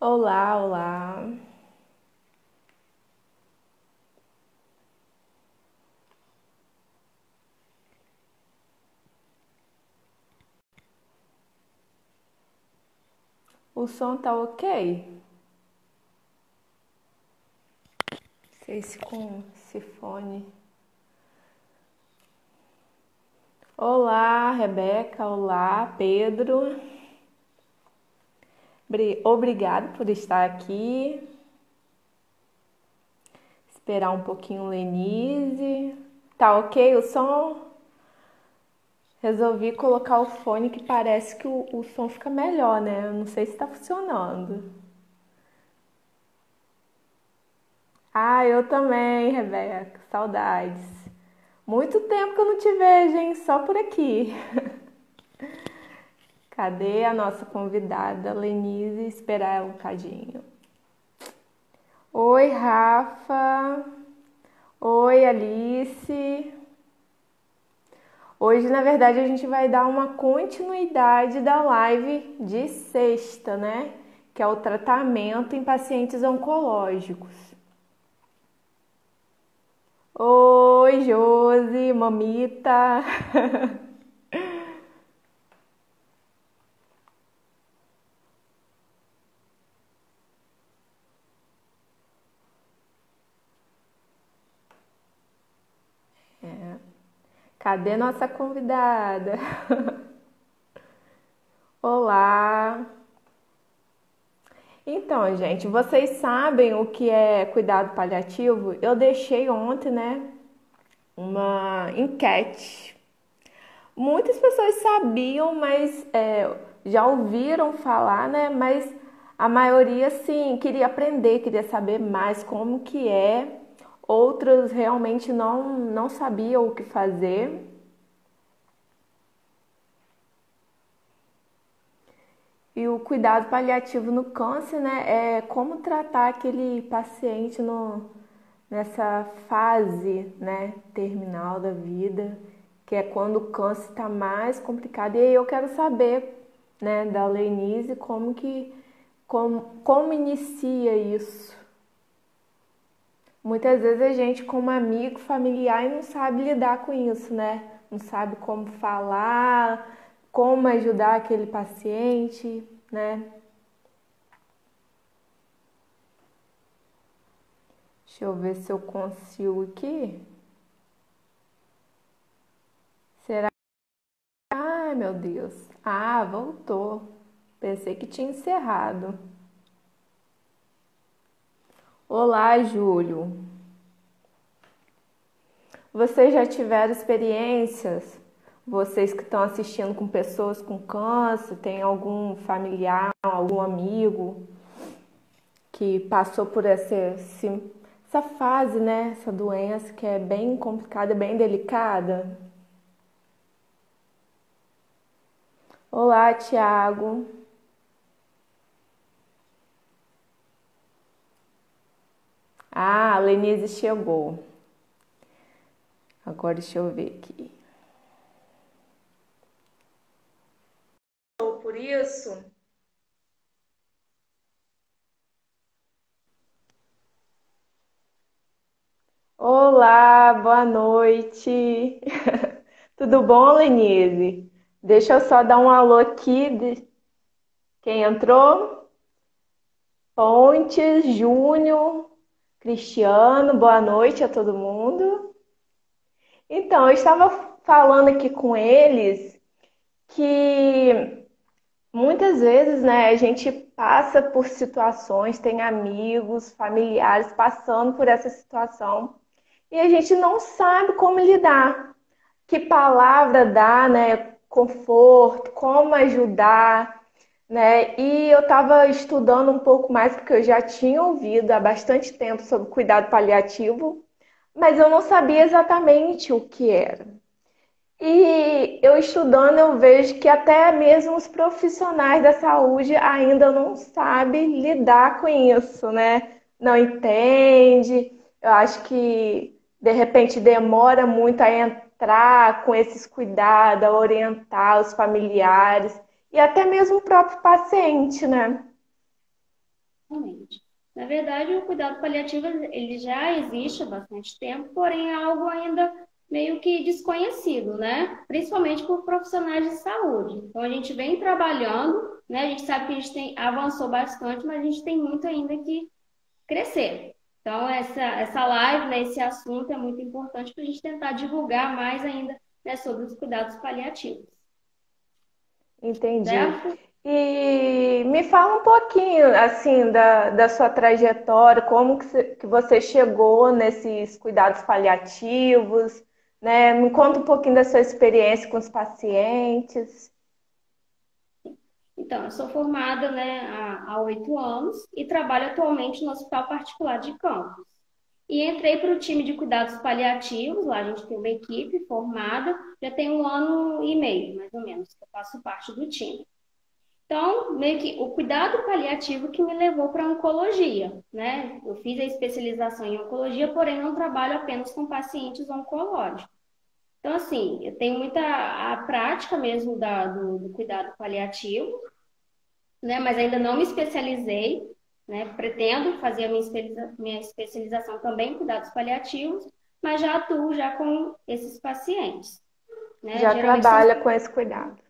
Olá, olá. O som tá ok? Não sei se com esse fone. Olá, Rebeca. Olá, Pedro. Obrigado por estar aqui. Esperar um pouquinho o Lenise. Tá ok o som? Resolvi colocar o fone que parece que o som fica melhor, né? Eu não sei se tá funcionando. Ah, eu também, Rebeca. Saudades. Muito tempo que eu não te vejo, hein? Só por aqui. Cadê a nossa convidada, Lenise? Esperar ela um cadinho. Oi, Rafa. Oi, Alice. Hoje, na verdade, a gente vai dar uma continuidade da live de sexta, né? Que é o tratamento em pacientes oncológicos. Oi, Josi, mamita. Cadê nossa convidada? Olá. Então, gente, vocês sabem o que é cuidado paliativo? Eu deixei ontem, né, uma enquete. Muitas pessoas sabiam, mas já ouviram falar, né? Mas a maioria, sim, queria aprender, queria saber mais como que é. Outros realmente não sabiam o que fazer. E o cuidado paliativo no câncer, né, é como tratar aquele paciente nessa fase, né, terminal da vida, que é quando o câncer está mais complicado. E aí eu quero saber, né, da Lenise como inicia isso. Muitas vezes a gente, como amigo, familiar, não sabe lidar com isso, né? Não sabe como falar, como ajudar aquele paciente, né? Deixa eu ver se eu consigo aqui. Será? Ai, meu Deus. Ah, voltou. Pensei que tinha encerrado. Olá, Júlio. Vocês já tiveram experiências? Vocês que estão assistindo com pessoas com câncer, tem algum familiar, algum amigo que passou por essa fase, né? Essa doença que é bem complicada, bem delicada? Olá, Tiago. Ah, a Lenise chegou. Agora deixa eu ver aqui. Por isso, olá, boa noite. Tudo bom, Lenise? Deixa eu só dar um alô aqui de quem entrou. Pontes, Júnior, Cristiano, boa noite a todo mundo. Então, eu estava falando aqui com eles que muitas vezes, né, a gente passa por situações, tem amigos, familiares passando por essa situação e a gente não sabe como lidar. Que palavra dar, né, conforto, como ajudar, né? E eu estava estudando um pouco mais porque eu já tinha ouvido há bastante tempo sobre cuidado paliativo, mas eu não sabia exatamente o que era. E eu estudando, eu vejo que até mesmo os profissionais da saúde ainda não sabem lidar com isso, né? Não entende. Eu acho que de repente demora muito a entrar com esses cuidados, a orientar os familiares e até mesmo o próprio paciente, né? Exatamente. Na verdade, o cuidado paliativo ele já existe há bastante tempo, porém é algo ainda meio que desconhecido, né? Principalmente por profissionais de saúde. Então a gente vem trabalhando, né? A gente sabe que a gente avançou bastante, mas a gente tem muito ainda que crescer. Então essa live, né, esse assunto é muito importante para a gente tentar divulgar mais ainda, né, sobre os cuidados paliativos, Entendi. certo? E me fala um pouquinho, assim, da sua trajetória, como que você chegou nesses cuidados paliativos, né? Me conta um pouquinho da sua experiência com os pacientes. Então, eu sou formada, né, há 8 anos e trabalho atualmente no Hospital Particular de Campos. E entrei para o time de cuidados paliativos, lá a gente tem uma equipe formada, já tem 1 ano e meio, mais ou menos, que eu faço parte do time. Então, meio que o cuidado paliativo que me levou para a oncologia, né? Eu fiz a especialização em oncologia, porém não trabalho apenas com pacientes oncológicos. Então, assim, eu tenho muita a prática mesmo do cuidado paliativo, né? Mas ainda não me especializei, né? Pretendo fazer a minha especialização também em cuidados paliativos, mas já atuo já com esses pacientes, né? Já trabalha com esse cuidado.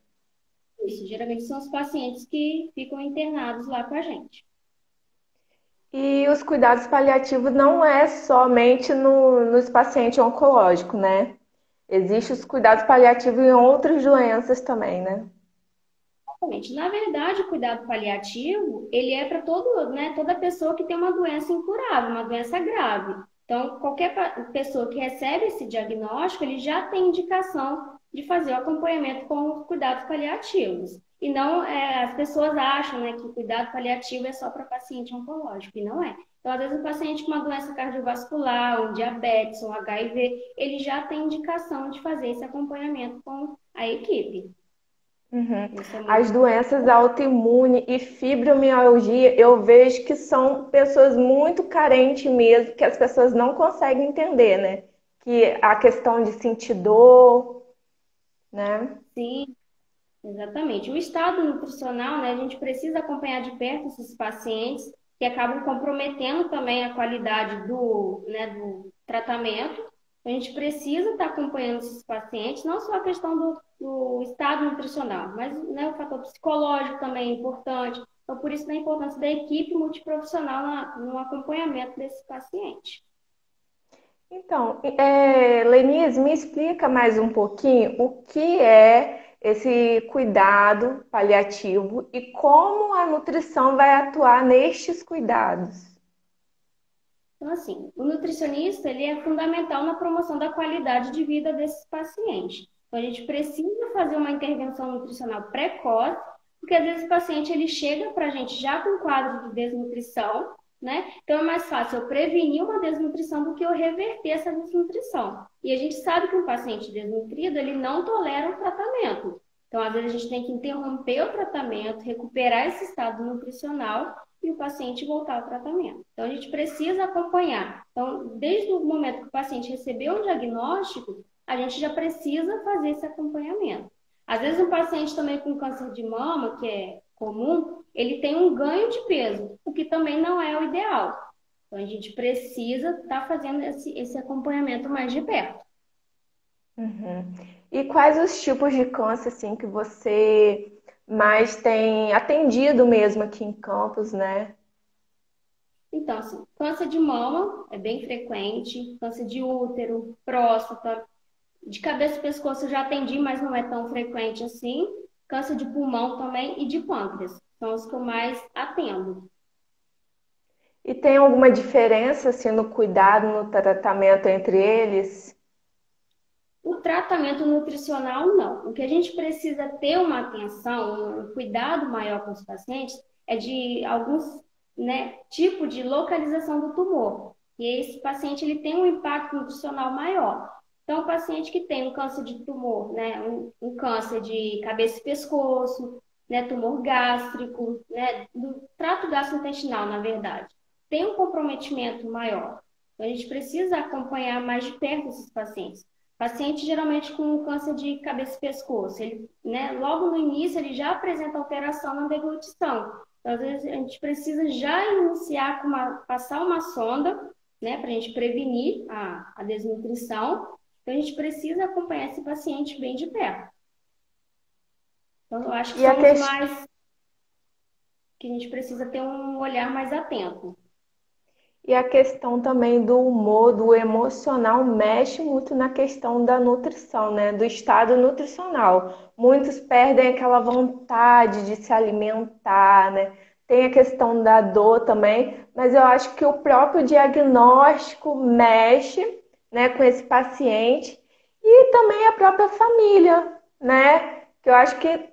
Geralmente são os pacientes que ficam internados lá com a gente. E os cuidados paliativos não é somente nos pacientes oncológicos, né? Existem os cuidados paliativos em outras doenças também, né? Exatamente. Na verdade, o cuidado paliativo, ele é para todo, né, toda pessoa que tem uma doença incurável, uma doença grave. Então, qualquer pessoa que recebe esse diagnóstico, ele já tem indicação de fazer o acompanhamento com os cuidados paliativos. E não, as pessoas acham, né, que o cuidado paliativo é só para paciente oncológico, e não é. Então, às vezes, o paciente com uma doença cardiovascular, um diabetes, um HIV, ele já tem indicação de fazer esse acompanhamento com a equipe. Uhum. Isso é muito As doenças autoimunes e fibromialgia, eu vejo que são pessoas muito carentes mesmo, que as pessoas não conseguem entender, né? Que a questão de sentir dor, né? sim. Exatamente. O estado nutricional, né, a gente precisa acompanhar de perto esses pacientes que acabam comprometendo também a qualidade do tratamento. A gente precisa estar acompanhando esses pacientes, não só a questão do estado nutricional, mas, né, o fator psicológico também é importante. Então, por isso, a importância da equipe multiprofissional no acompanhamento desse paciente. Então, Lenise, me explica mais um pouquinho o que é esse cuidado paliativo e como a nutrição vai atuar nestes cuidados. Então, assim, o nutricionista ele é fundamental na promoção da qualidade de vida desses pacientes. Então, a gente precisa fazer uma intervenção nutricional precoce, porque às vezes o paciente ele chega para a gente já com quadro de desnutrição, né? Então, é mais fácil eu prevenir uma desnutrição do que eu reverter essa desnutrição. E a gente sabe que um paciente desnutrido, ele não tolera o tratamento. Então, às vezes, a gente tem que interromper o tratamento, recuperar esse estado nutricional e o paciente voltar ao tratamento. Então, a gente precisa acompanhar. Então, desde o momento que o paciente recebeu um diagnóstico, a gente já precisa fazer esse acompanhamento. Às vezes, um paciente também com câncer de mama, que é comum, ele tem um ganho de peso, o que também não é o ideal. Então, a gente precisa estar fazendo esse acompanhamento mais de perto. Uhum. E quais os tipos de câncer assim que você mais tem atendido mesmo aqui em Campos, né? Então, assim, câncer de mama é bem frequente, câncer de útero, próstata, de cabeça e pescoço eu já atendi, mas não é tão frequente assim. Câncer de pulmão também e de pâncreas. São os que eu mais atendo. E tem alguma diferença assim no cuidado, no tratamento entre eles? O tratamento nutricional, não. O que a gente precisa ter uma atenção, um cuidado maior com os pacientes é de alguns, né, tipo de localização do tumor. E esse paciente ele tem um impacto nutricional maior. Então, o paciente que tem um câncer de tumor, né, um câncer de cabeça e pescoço, né, tumor gástrico, né, do trato gastrointestinal, na verdade, tem um comprometimento maior. Então, a gente precisa acompanhar mais de perto esses pacientes. Paciente geralmente com câncer de cabeça e pescoço, ele, né, logo no início ele já apresenta alteração na deglutição. Então, às vezes, a gente precisa já iniciar com passar uma sonda, né, para a gente prevenir a desnutrição. Então, a gente precisa acompanhar esse paciente bem de perto. Então, eu acho que E a são os questão. mais que a gente precisa ter um olhar mais atento. E a questão também do humor, do emocional, mexe muito na questão da nutrição, né? Do estado nutricional. Muitos perdem aquela vontade de se alimentar, né? Tem a questão da dor também, mas eu acho que o próprio diagnóstico mexe, né, com esse paciente e também a própria família, né? Que eu acho que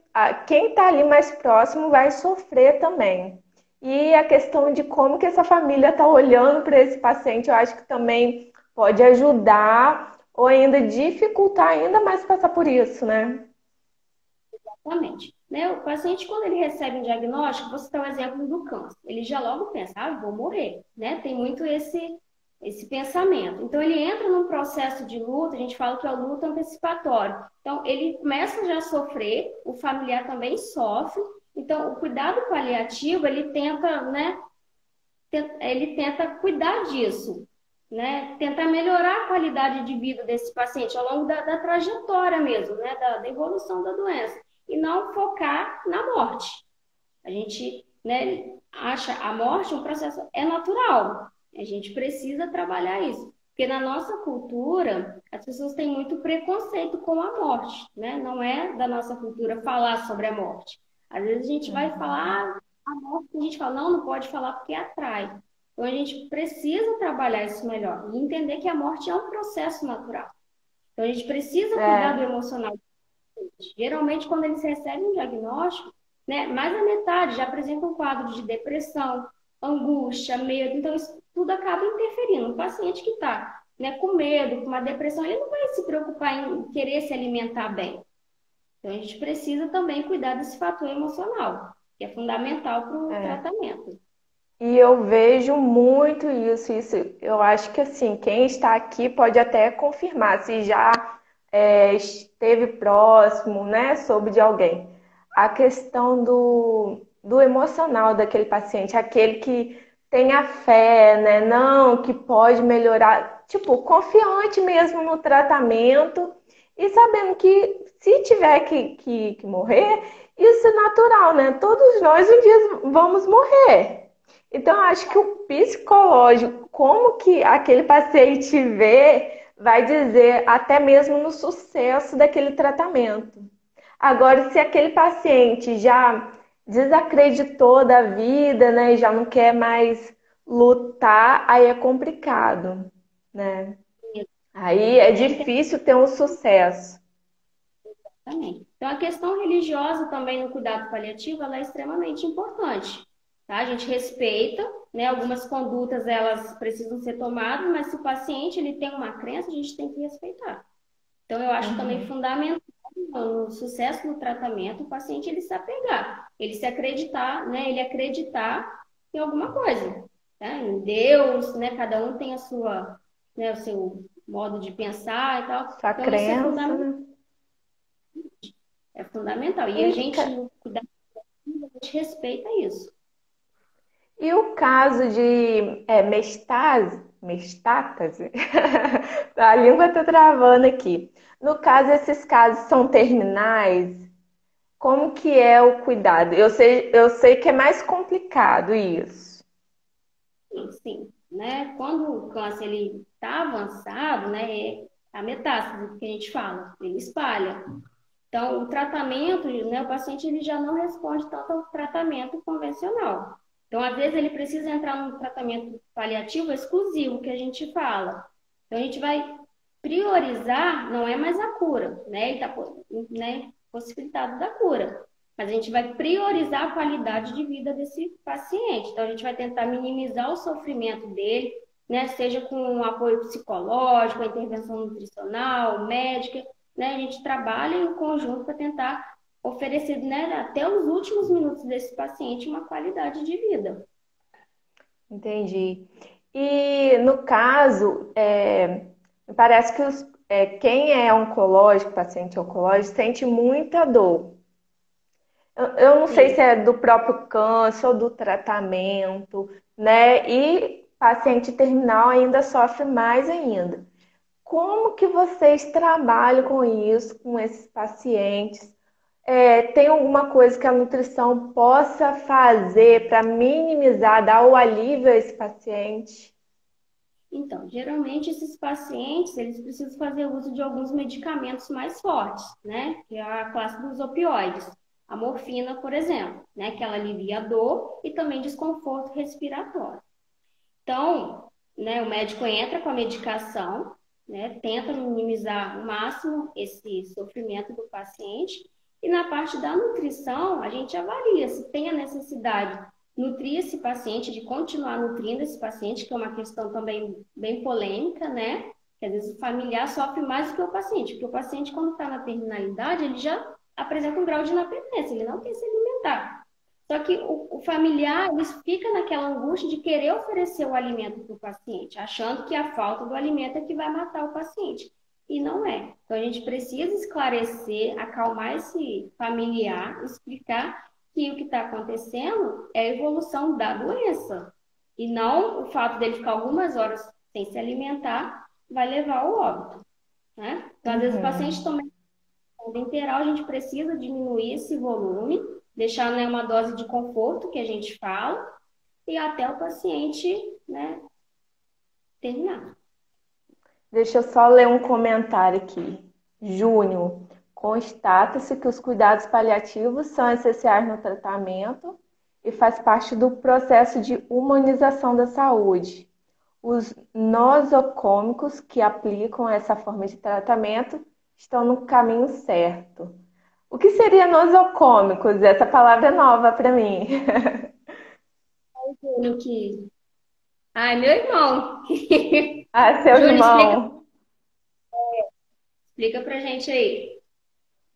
quem está ali mais próximo vai sofrer também. E a questão de como que essa família está olhando para esse paciente, eu acho que também pode ajudar ou ainda dificultar ainda mais passar por isso, né? Exatamente. Né? O paciente, quando ele recebe um diagnóstico, você dá o exemplo do câncer, ele já logo pensa, vou morrer, né? Tem muito esse pensamento. Então, ele entra num processo de luta, a gente fala que é o luto antecipatório. Então, ele começa já a sofrer, o familiar também sofre. Então, o cuidado paliativo, ele tenta, né? Ele tenta cuidar disso, né? Tentar melhorar a qualidade de vida desse paciente ao longo da trajetória mesmo, né? Da evolução da doença. E não focar na morte. A gente, né, acha a morte um processo é natural. A gente precisa trabalhar isso. Porque na nossa cultura, as pessoas têm muito preconceito com a morte, né? Não é da nossa cultura falar sobre a morte. Às vezes a gente vai falar a morte, a gente fala, não pode falar porque atrai. Então a gente precisa trabalhar isso melhor e entender que a morte é um processo natural. Então a gente precisa cuidar do É, emocional. Geralmente, quando eles recebem um diagnóstico, né, mais da metade já apresenta um quadro de depressão, angústia, medo. Então, isso tudo acaba interferindo. O paciente que está, né, com medo, com uma depressão, ele não vai se preocupar em querer se alimentar bem. Então, a gente precisa também cuidar desse fator emocional, que é fundamental para o é. tratamento. E eu vejo muito isso. Eu acho que assim, quem está aqui pode até confirmar se já esteve próximo, né, soube de alguém. A questão do emocional daquele paciente, aquele que tem a fé, né, não, que pode melhorar, tipo, confiante mesmo no tratamento e sabendo que se tiver que morrer, isso é natural, né? Todos nós um dia vamos morrer. Então, eu acho que o psicológico, como que aquele paciente vê, vai dizer até mesmo no sucesso daquele tratamento. Agora, se aquele paciente já desacreditou da vida, né, e já não quer mais lutar, aí é complicado, né? Aí é difícil ter um sucesso. Exatamente. Então, a questão religiosa também no cuidado paliativo, ela é extremamente importante, tá? A gente respeita, né? Algumas condutas, elas precisam ser tomadas, mas se o paciente ele tem uma crença, a gente tem que respeitar. Então, eu acho também Uhum. fundamental no sucesso do tratamento, o paciente ele se apegar, ele se acreditar, né? Ele acreditar em alguma coisa, né? Em Deus, né? Cada um tem a sua, né? O seu modo de pensar e tal. Sua Então, isso é crença, fundamental. né? É fundamental. E a E, gente, no cuidado, a gente respeita isso. e o caso de mestástase, a língua está travando aqui. No caso, esses casos são terminais? Como que é o cuidado? Eu sei que é mais complicado isso. Sim, sim, né? Quando o câncer ele está avançado, né, é a metástase que a gente fala, ele espalha. Então, o tratamento, né, o paciente ele já não responde tanto ao tratamento convencional. Então, às vezes, ele precisa entrar num tratamento paliativo exclusivo, que a gente fala. Então, a gente vai priorizar, não é mais a cura, né? Ele está, né, possibilitado da cura. Mas a gente vai priorizar a qualidade de vida desse paciente. Então, a gente vai tentar minimizar o sofrimento dele, né? Seja com um apoio psicológico, a intervenção nutricional, médica, né? A gente trabalha em conjunto para tentar oferecer, né, até os últimos minutos desse paciente uma qualidade de vida. Entendi. E no caso, parece que quem é oncológico, paciente oncológico, sente muita dor. Eu não sei se Sim. é do próprio câncer ou do tratamento, né? E paciente terminal ainda sofre mais ainda. Como que vocês trabalham com isso, com esses pacientes? Tem alguma coisa que a nutrição possa fazer para minimizar, dar o alívio a esse paciente? Então, geralmente esses pacientes, eles precisam fazer uso de alguns medicamentos mais fortes, né? Que é a classe dos opioides. A morfina, por exemplo, né? Que ela alivia a dor e também desconforto respiratório. Então, né, o médico entra com a medicação, né? Tenta minimizar ao máximo esse sofrimento do paciente. E na parte da nutrição, a gente avalia se tem a necessidade nutrir esse paciente, de continuar nutrindo esse paciente, que é uma questão também bem polêmica, né? Que às vezes o familiar sofre mais do que o paciente, porque o paciente, quando está na terminalidade, ele já apresenta um grau de inapetência, ele não quer se alimentar. Só que o familiar, ele fica naquela angústia de querer oferecer o alimento para o paciente, achando que a falta do alimento é que vai matar o paciente. E não é. Então, a gente precisa esclarecer, acalmar esse familiar, explicar que o que está acontecendo é a evolução da doença. E não o fato dele ficar algumas horas sem se alimentar vai levar ao óbito, né? Então, às vezes, o paciente Uhum. também, enteral, a gente precisa diminuir esse volume, deixar, né, uma dose de conforto, que a gente fala, e até o paciente, né, terminar. Deixa eu só ler um comentário aqui. Júnior, constata-se que os cuidados paliativos são essenciais no tratamento e faz parte do processo de humanização da saúde. Os nosocômicos que aplicam essa forma de tratamento estão no caminho certo. O que seria nosocômicos? Essa palavra é nova para mim. Júnior que... Ai, meu irmão! Ah, seu Júnior, irmão. explica pra gente aí.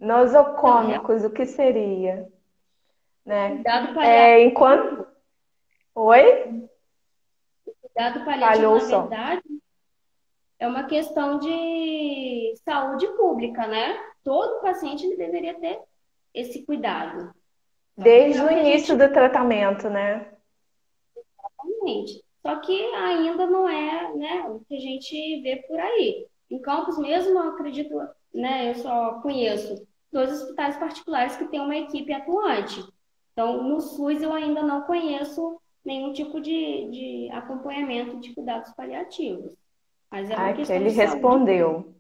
Então, Nosocômicos, o que seria? Né? cuidado paliativo, Enquanto. Oi? cuidado paliativo, Falhou o na som. verdade, é uma questão de saúde pública, né? Todo paciente ele deveria ter esse cuidado. Só que é Desde o o que a início gente do tratamento, né? entende. Só que ainda não é, né, o que a gente vê por aí. Em Campos mesmo, eu acredito, né, eu só conheço dois hospitais particulares que têm uma equipe atuante. Então, no SUS eu ainda não conheço nenhum tipo de acompanhamento de cuidados paliativos. Mas é uma Aqui questão ele de saúde. respondeu.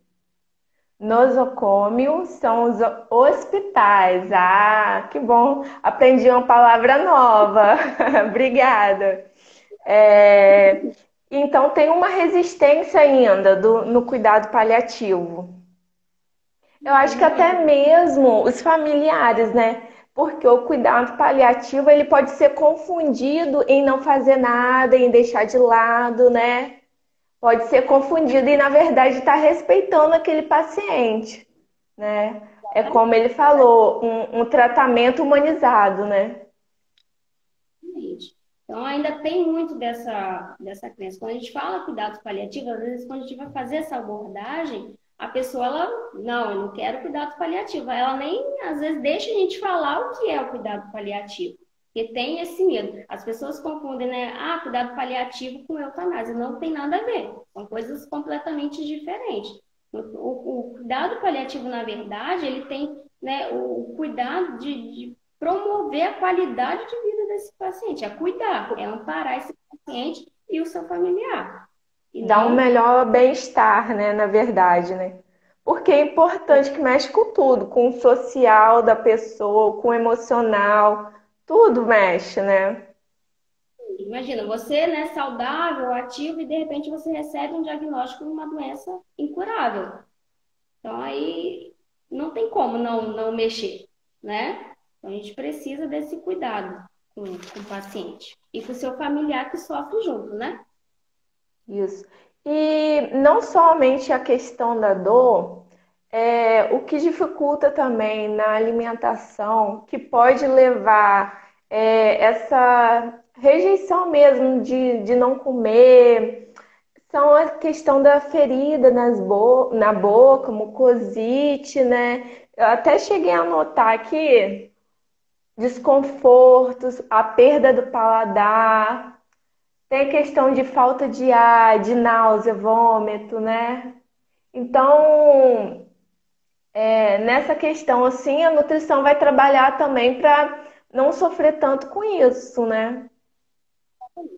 Nosocômio são os hospitais. Ah, que bom! Aprendi uma palavra nova. Obrigada. É, Então tem uma resistência ainda no cuidado paliativo. Eu Tem acho que muito. até mesmo os familiares, né? Porque o cuidado paliativo ele pode ser confundido em não fazer nada, em deixar de lado, né? Pode ser confundido e na verdade está respeitando aquele paciente, né? É como ele falou, um tratamento humanizado, né? Exatamente. Então, ainda tem muito dessa crença. Quando a gente fala cuidados paliativos, às vezes, quando a gente vai fazer essa abordagem, a pessoa, ela, não, eu não quero cuidado paliativo. Ela nem, às vezes, deixa a gente falar o que é o cuidado paliativo. Porque tem esse medo. As pessoas confundem, né? Ah, cuidado paliativo com eutanásia. Não tem nada a ver. São coisas completamente diferentes. O cuidado paliativo, na verdade, ele tem, né, o cuidado de promover a qualidade de vida desse paciente, é cuidar, é amparar esse paciente e o seu familiar. E Dá um não, melhor bem-estar, né? Na verdade, né? Porque é importante que mexe com tudo, com o social da pessoa, com o emocional, tudo mexe, né? imagina, você, né, saudável, ativo, e de repente você recebe um diagnóstico de uma doença incurável. Então aí não tem como não mexer, né? Então a gente precisa desse cuidado com o paciente e com o seu familiar que sofre junto, né? Isso. E não somente a questão da dor, o que dificulta também na alimentação, que pode levar essa rejeição mesmo de não comer, são a questão da ferida na boca, mucosite, né? Eu até cheguei a anotar aqui. desconfortos, a perda do paladar, tem a questão de falta de ar, de náusea, vômito, né? Então, nessa questão assim, a nutrição vai trabalhar também para não sofrer tanto com isso, né?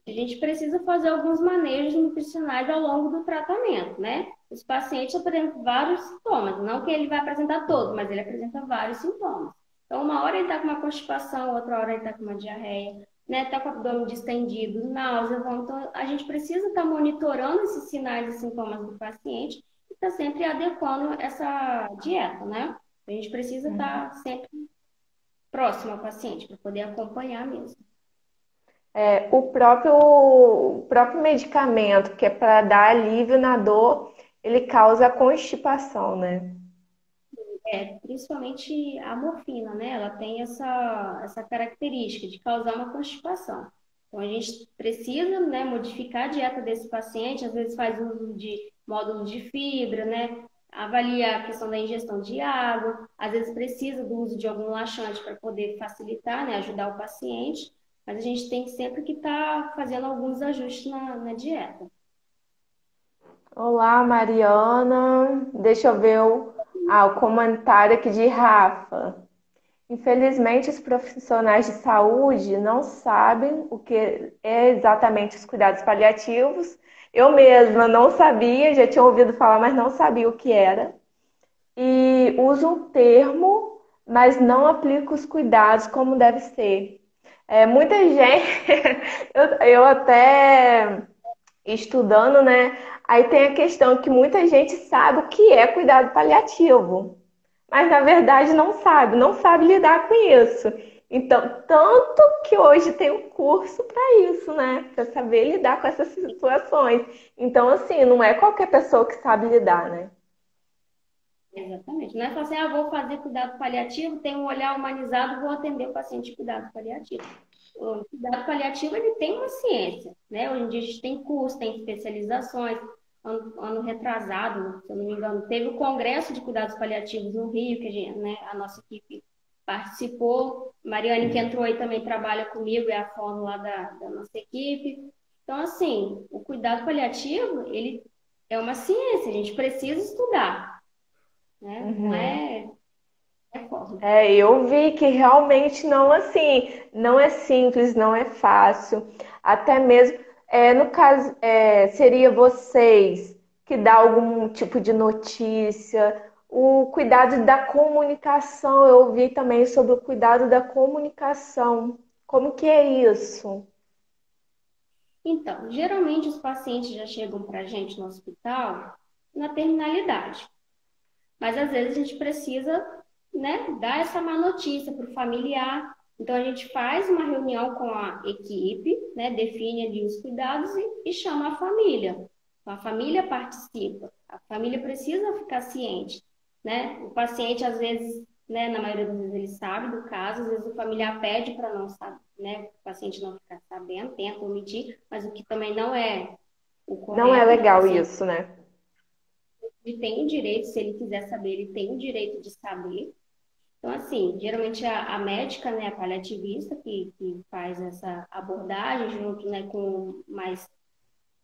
A gente precisa fazer alguns manejos nutricionais ao longo do tratamento, né? Os pacientes apresentam vários sintomas, não que ele vai apresentar todos, mas ele apresenta vários sintomas. Então, uma hora ele está com uma constipação, outra hora ele está com uma diarreia, né? Está com o abdômen distendido, náusea, vômito. Então, a gente precisa estar monitorando esses sinais e sintomas do paciente e estar sempre adequando essa dieta, né? A gente precisa estar sempre próximo ao paciente para poder acompanhar mesmo. O próprio medicamento, que é para dar alívio na dor, ele causa constipação, né? Principalmente a morfina, né? Ela tem essa característica de causar uma constipação. Então, a gente precisa, né, modificar a dieta desse paciente, às vezes faz uso de módulos de fibra, né? Avaliar a questão da ingestão de água, às vezes precisa do uso de algum laxante para poder facilitar, né, ajudar o paciente, mas a gente tem sempre que estar fazendo alguns ajustes na dieta. Olá, Mariana. Deixa eu ver o comentário aqui de Rafa. Infelizmente, os profissionais de saúde não sabem o que é exatamente os cuidados paliativos. Eu mesma não sabia, já tinha ouvido falar, mas não sabia o que era. E uso um termo, mas não aplico os cuidados como deve ser. Muita gente, eu até estudando, né? Aí tem a questão que muita gente sabe o que é cuidado paliativo, mas na verdade não sabe lidar com isso. Então, tanto que hoje tem um curso para isso, né? Para saber lidar com essas situações. Então, assim, não é qualquer pessoa que sabe lidar, né? Exatamente. Não é só assim, vou fazer cuidado paliativo, tenho um olhar humanizado, vou atender o paciente de cuidado paliativo. O cuidado paliativo, ele tem uma ciência, né? Hoje em dia a gente tem curso, tem especializações. Ano retrasado, se eu não me engano, teve o Congresso de Cuidados Paliativos no Rio, que a nossa equipe participou. Mariane, que entrou aí, também trabalha comigo, é a fono lá da nossa equipe. Então, assim, o cuidado paliativo, ele é uma ciência, a gente precisa estudar, né? Não Uhum. é forma. Eu vi que realmente não assim, não é simples, não é fácil. Até mesmo, no caso, seria vocês que dá algum tipo de notícia, o cuidado da comunicação. Eu ouvi também sobre o cuidado da comunicação. Como que é isso? Então, geralmente os pacientes já chegam para a gente no hospital na terminalidade. Mas às vezes a gente precisa, né, dar essa má notícia para o familiar. Então a gente faz uma reunião com a equipe, né, define ali os cuidados e chama a família. Então, a família participa. A família precisa ficar ciente, né? O paciente às vezes, né, na maioria das vezes ele sabe do caso, às vezes o familiar pede para não saber, né, o paciente não ficar sabendo, tenta omitir, mas o que também não é o Não é correto, né? O legal paciente isso, né? ele tem o direito, se ele quiser saber, ele tem o direito de saber. Então, assim, geralmente a médica, né, a paliativista, que faz essa abordagem junto, né, com mais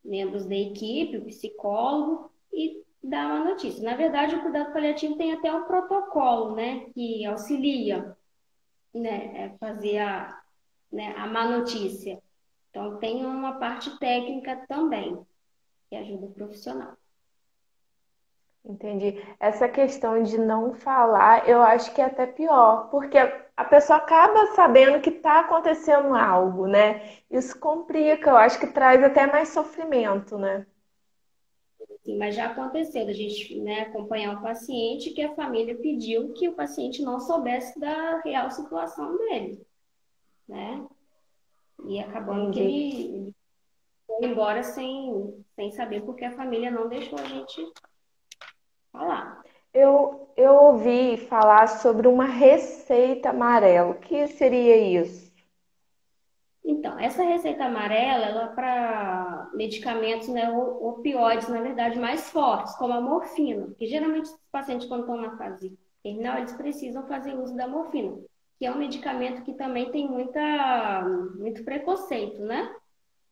membros da equipe, o psicólogo, e dá uma notícia. Na verdade, o cuidado paliativo tem até um protocolo, né, que auxilia, né, fazer a má notícia. Então, tem uma parte técnica também, que ajuda o profissional. Entendi. Essa questão de não falar, eu acho que é até pior, porque a pessoa acaba sabendo que está acontecendo algo, né? Isso complica, eu acho que traz até mais sofrimento, né? Sim, mas já aconteceu da gente, né, acompanhar um paciente que a família pediu que o paciente não soubesse da real situação dele, né? E acabando que Entendi. ele foi embora sem saber porque a família não deixou a gente falar. Eu ouvi falar sobre uma receita amarela. O que seria isso? Então, essa receita amarela, ela é para medicamentos, né, opioides, na verdade, mais fortes, como a morfina, porque geralmente os pacientes, quando estão na fase terminal, eles precisam fazer uso da morfina, que é um medicamento que também tem muito preconceito, né?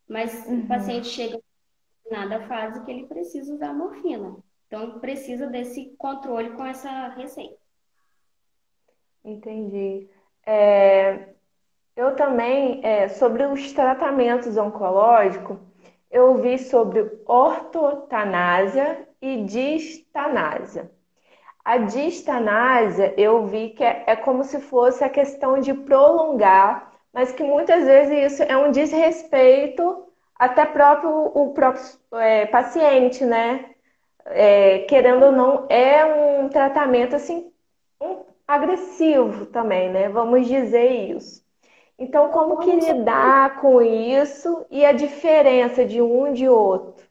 Mas o Uhum, paciente chega em nada fase que ele precisa usar morfina. Então, precisa desse controle com essa receita. entendi. Eu também, sobre os tratamentos oncológicos, eu vi sobre ortotanásia e distanásia. A distanásia, eu vi que é como se fosse a questão de prolongar, mas que muitas vezes isso é um desrespeito até o próprio paciente, né? Querendo ou não, é um tratamento assim, agressivo também, né? Vamos dizer isso. Então, como que Prolonga o sofrimento. lidar com isso e a diferença de um e de outro?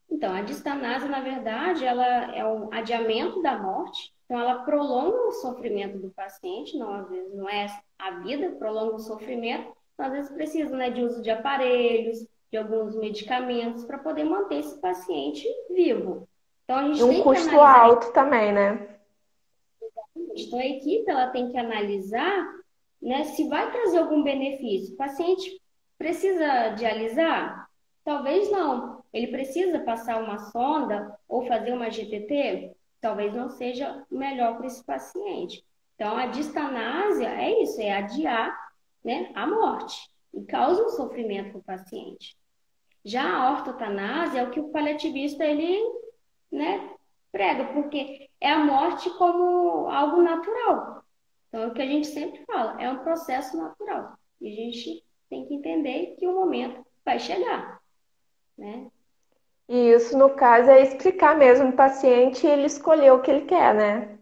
Então, a distanase, na verdade, ela é um adiamento da morte. Então, ela prolonga o sofrimento do paciente, não, às vezes não é a vida, prolonga o sofrimento. Então, às vezes precisa, né, de uso de aparelhos, de alguns medicamentos para poder manter esse paciente vivo. Então, a E gente um tem que custo analisar alto também, né? isso. Então, a equipe ela tem que analisar, né, se vai trazer algum benefício. O paciente precisa dialisar? Talvez não. Ele precisa passar uma sonda ou fazer uma GTT? Talvez não seja o melhor para esse paciente. Então, a distanásia é isso, é adiar, né, a morte e causa um sofrimento para o paciente. Já a ortotanásia é o que o paliativista ele, né, prega, porque é a morte como algo natural. Então, é o que a gente sempre fala, é um processo natural. E a gente tem que entender que o momento vai chegar, né? E isso, no caso, é explicar mesmo o paciente e ele escolher o que ele quer, né?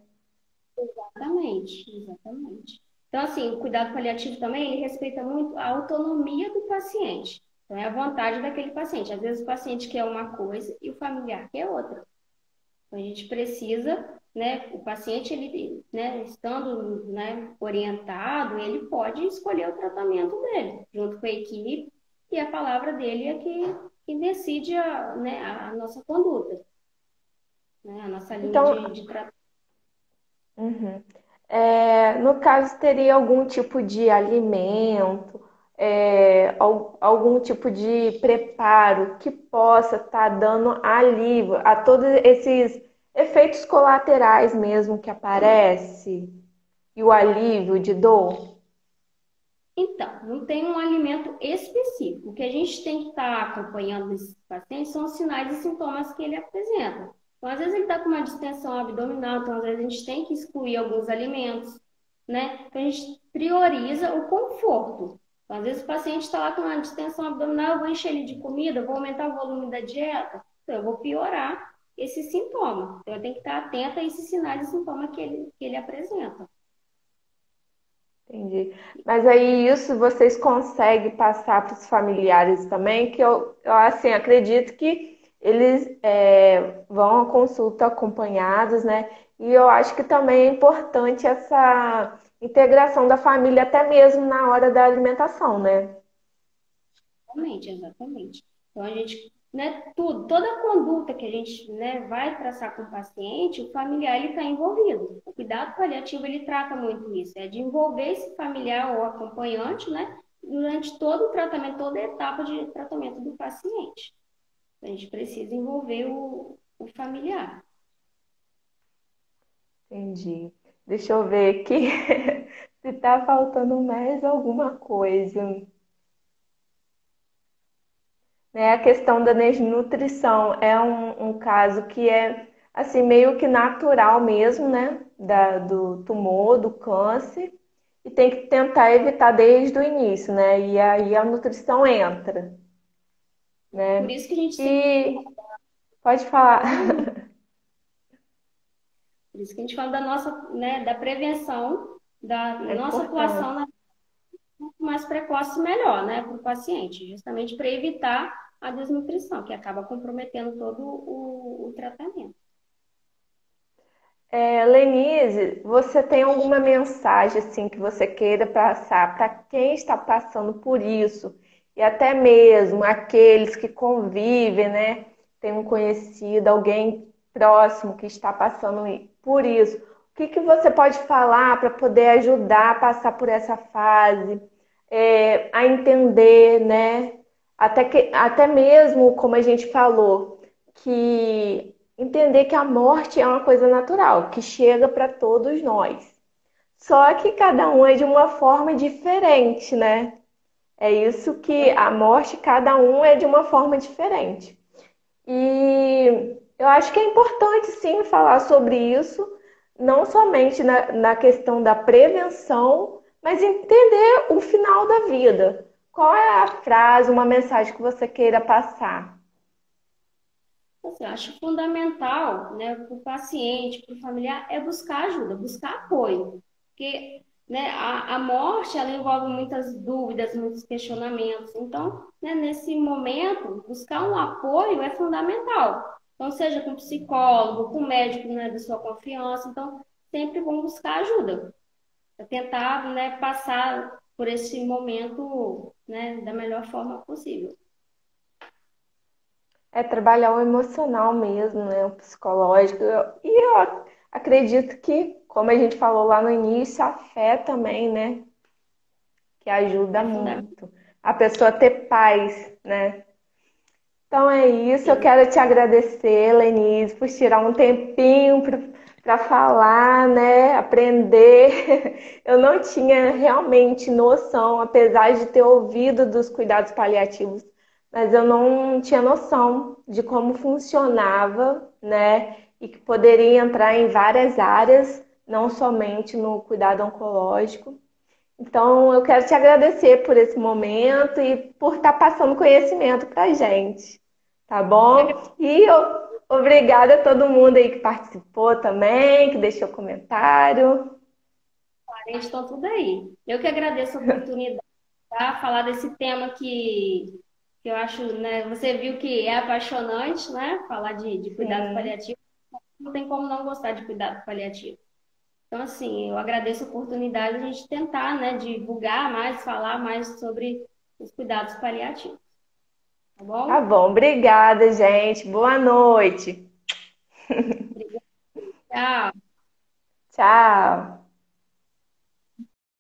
Exatamente, exatamente. Então, assim, o cuidado paliativo também, ele respeita muito a autonomia do paciente. Então, é a vontade daquele paciente. Às vezes o paciente quer uma coisa e o familiar quer outra. Então, a gente precisa, né, o paciente, ele, né, estando, né, orientado, ele pode escolher o tratamento dele, junto com a equipe, e a palavra dele é que decide né, a nossa conduta, né, a nossa linha Então, de tratamento. uhum. No caso, teria algum tipo de alimento, algum tipo de preparo que possa estar dando alívio a todos esses efeitos colaterais mesmo que aparece e o alívio de dor? Então, não tem um alimento específico. O que a gente tem que estar acompanhando nesses pacientes são os sinais e sintomas que ele apresenta. Então, às vezes ele está com uma distensão abdominal, então às vezes a gente tem que excluir alguns alimentos, né? Então a gente prioriza o conforto. Então, às vezes o paciente está lá com uma distensão abdominal, eu vou encher ele de comida, vou aumentar o volume da dieta, então eu vou piorar esse sintoma. Então eu tenho que estar atenta a esses sinais e sintomas que ele apresenta. Entendi. Mas aí isso vocês conseguem passar para os familiares também, que eu assim acredito que eles vão à consulta acompanhados, né? E eu acho que também é importante essa integração da família até mesmo na hora da alimentação, né? Exatamente, exatamente. Então, a gente, né, toda a conduta que a gente, né, vai traçar com o paciente, o familiar ele está envolvido. O cuidado paliativo ele trata muito isso, é de envolver esse familiar ou acompanhante, né, durante todo o tratamento, toda a etapa de tratamento do paciente. A gente precisa envolver o familiar. Entendi. Deixa eu ver aqui se tá faltando mais alguma coisa. Né? A questão da desnutrição é um caso que é assim meio que natural mesmo, né? Do tumor, do câncer, e tem que tentar evitar desde o início, né? E aí a nutrição entra, Por né? isso que a gente sempre E pode falar. fala, por isso que a gente fala da nossa, né, da prevenção, da É nossa atuação importante. quanto mais precoce, melhor, né, para o paciente, justamente para evitar a desnutrição, que acaba comprometendo todo o tratamento. Lenise, você tem alguma mensagem assim que você queira passar para quem está passando por isso e até mesmo aqueles que convivem, né? Tem um conhecido, alguém próximo que está passando por isso. que que você pode falar para poder ajudar a passar por essa fase, a entender, né? Até mesmo, como a gente falou, que entender que a morte é uma coisa natural, que chega para todos nós. Só que cada um é de uma forma diferente, né? É isso que a morte, cada um é de uma forma diferente. E eu acho que é importante sim falar sobre isso, não somente na questão da prevenção, mas entender o final da vida. Qual é a frase, uma mensagem que você queira passar? Assim, eu acho fundamental, né, para o paciente, para o familiar, é buscar ajuda, buscar apoio. Porque, né, a morte, ela envolve muitas dúvidas, muitos questionamentos. Então, né, nesse momento, buscar um apoio é fundamental. Então, seja com psicólogo, com médico, né, de sua confiança. Então, sempre vão buscar ajuda, para tentar, né, passar por esse momento, né, da melhor forma possível. É trabalhar o emocional mesmo, né? O psicológico. E eu acredito que, como a gente falou lá no início, a fé também, né? Que ajuda É fundamental. muito. A pessoa ter paz, né? Então é isso, eu Sim. quero te agradecer, Lenise, por tirar um tempinho para falar, né? Aprender. Eu não tinha realmente noção, apesar de ter ouvido dos cuidados paliativos, mas eu não tinha noção de como funcionava, né? E que poderia entrar em várias áreas, não somente no cuidado oncológico. Então, eu quero te agradecer por esse momento e por estar passando conhecimento para a gente, tá bom? E obrigada a todo mundo aí que participou também, que deixou comentário. Parentes estão tudo aí. Eu que agradeço a oportunidade de falar desse tema que eu acho, né? Você viu que é apaixonante, né? Falar de cuidado Sim. paliativo. Não tem como não gostar de cuidado paliativo. Então, assim, eu agradeço a oportunidade de a gente tentar, né, divulgar mais, falar mais sobre os cuidados paliativos. Tá Tá bom? bom, obrigada, gente. Boa noite. Obrigada. Tchau. Tchau.